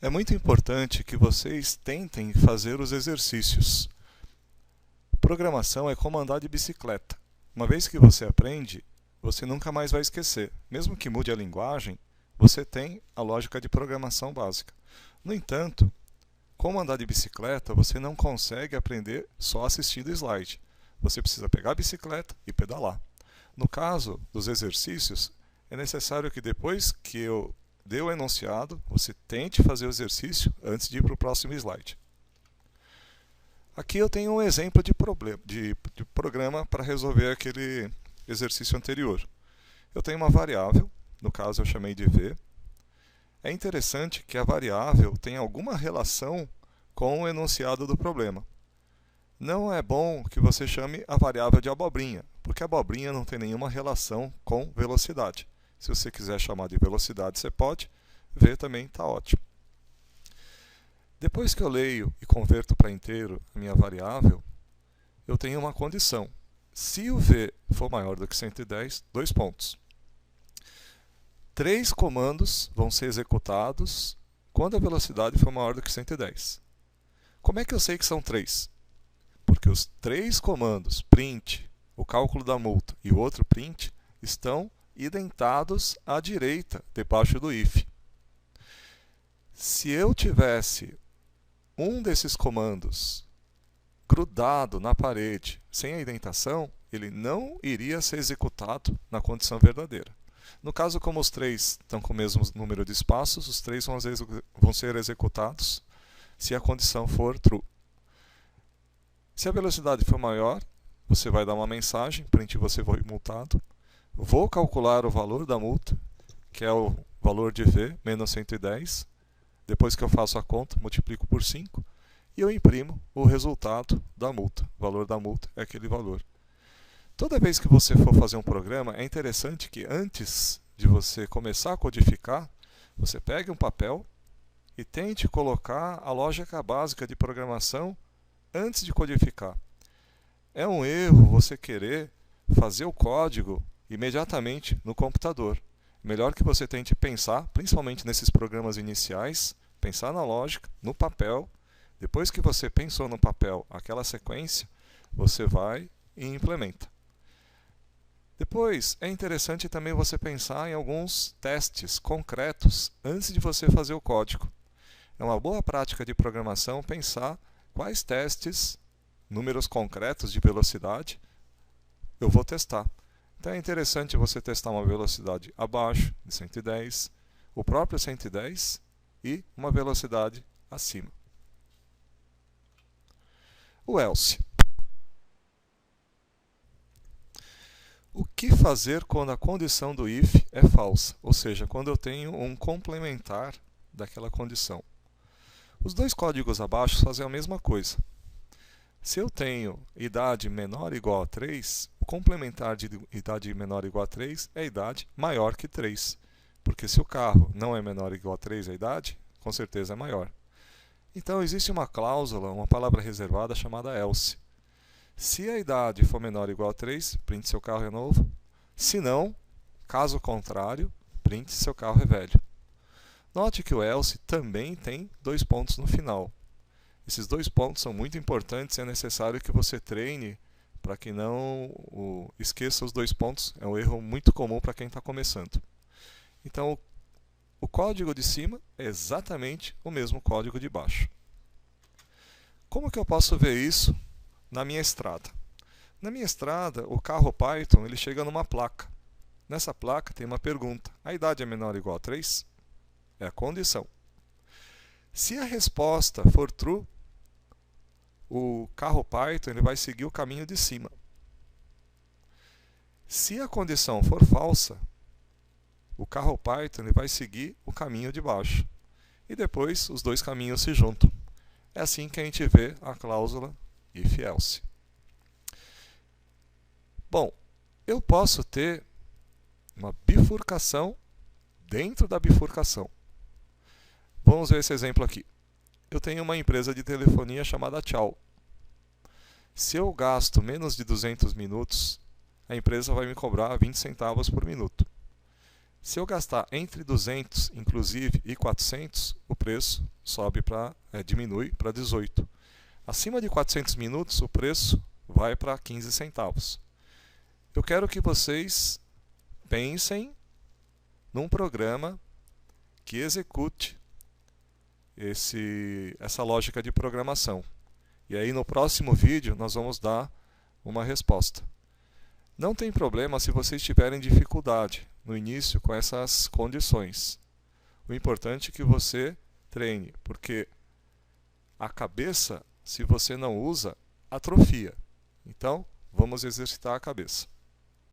É muito importante que vocês tentem fazer os exercícios. Programação é como andar de bicicleta. Uma vez que você aprende, você nunca mais vai esquecer. Mesmo que mude a linguagem, você tem a lógica de programação básica. No entanto, como andar de bicicleta, você não consegue aprender só assistindo slide. Você precisa pegar a bicicleta e pedalar. No caso dos exercícios, é necessário que depois que eu dê o enunciado, você tente fazer o exercício antes de ir para o próximo slide. Aqui eu tenho um exemplo de programa para resolver aquele exercício anterior. Eu tenho uma variável, no caso eu chamei de v. É interessante que a variável tenha alguma relação com o enunciado do problema. Não é bom que você chame a variável de abobrinha, porque a abobrinha não tem nenhuma relação com velocidade. Se você quiser chamar de velocidade, você pode. V também está ótimo. Depois que eu leio e converto para inteiro a minha variável, eu tenho uma condição. Se o v for maior do que 110, 2 pontos. 3 comandos vão ser executados quando a velocidade for maior do que 110. Como é que eu sei que são 3? Porque os 3 comandos, print, o cálculo da multa e o outro print, estão identados à direita, debaixo do if. Se eu tivesse um desses comandos grudado na parede, sem a indentação, ele não iria ser executado na condição verdadeira. No caso, como os 3 estão com o mesmo número de espaços, os 3 vão ser executados se a condição for true. Se a velocidade for maior, você vai dar uma mensagem, print você foi multado. Vou calcular o valor da multa, que é o valor de v menos 110. Depois que eu faço a conta, multiplico por 5 e eu imprimo o resultado da multa. O valor da multa é aquele valor. Toda vez que você for fazer um programa, é interessante que antes de você começar a codificar, você pegue um papel e tente colocar a lógica básica de programação antes de codificar. É um erro você querer fazer o código imediatamente no computador. Melhor que você tente pensar, principalmente nesses programas iniciais, pensar na lógica, no papel. Depois que você pensou no papel aquela sequência, você vai e implementa. Depois, é interessante também você pensar em alguns testes concretos antes de você fazer o código. É uma boa prática de programação pensar quais testes, números concretos de velocidade, eu vou testar. Então é interessante você testar uma velocidade abaixo de 110, o próprio 110 e uma velocidade acima. O else. O que fazer quando a condição do if é falsa? Ou seja, quando eu tenho um complementar daquela condição. Os dois códigos abaixo fazem a mesma coisa. Se eu tenho idade menor ou igual a 3, o complementar de idade menor ou igual a 3 é idade maior que 3. Porque se o carro não é menor ou igual a 3 a idade, com certeza é maior. Então existe uma cláusula, uma palavra reservada chamada else. Se a idade for menor ou igual a 3, print seu carro é novo. Se não, caso contrário, print seu carro é velho. Note que o else também tem 2 pontos no final. Esses 2 pontos são muito importantes e é necessário que você treine para que não esqueça os 2 pontos. É um erro muito comum para quem está começando. Então, o código de cima é exatamente o mesmo código de baixo. Como que eu posso ver isso na minha estrada? Na minha estrada, o carro Python ele chega numa placa. Nessa placa tem uma pergunta. A idade é menor ou igual a 3? É a condição. Se a resposta for true, o carro Python ele vai seguir o caminho de cima. Se a condição for falsa, o carro Python ele vai seguir o caminho de baixo. E depois os 2 caminhos se juntam. É assim que a gente vê a cláusula if-else. Bom, eu posso ter uma bifurcação dentro da bifurcação. Vamos ver esse exemplo aqui. Eu tenho uma empresa de telefonia chamada Tchau. Se eu gasto menos de 200 minutos, a empresa vai me cobrar 20 centavos por minuto. Se eu gastar entre 200, inclusive, e 400, o preço diminui para 18. Acima de 400 minutos, o preço vai para 15 centavos. Eu quero que vocês pensem num programa que execute essa lógica de programação. E aí no próximo vídeo nós vamos dar uma resposta. Não tem problema se vocês tiverem dificuldade no início com essas condições. O importante é que você treine, porque a cabeça, se você não usa, atrofia. Então, vamos exercitar a cabeça.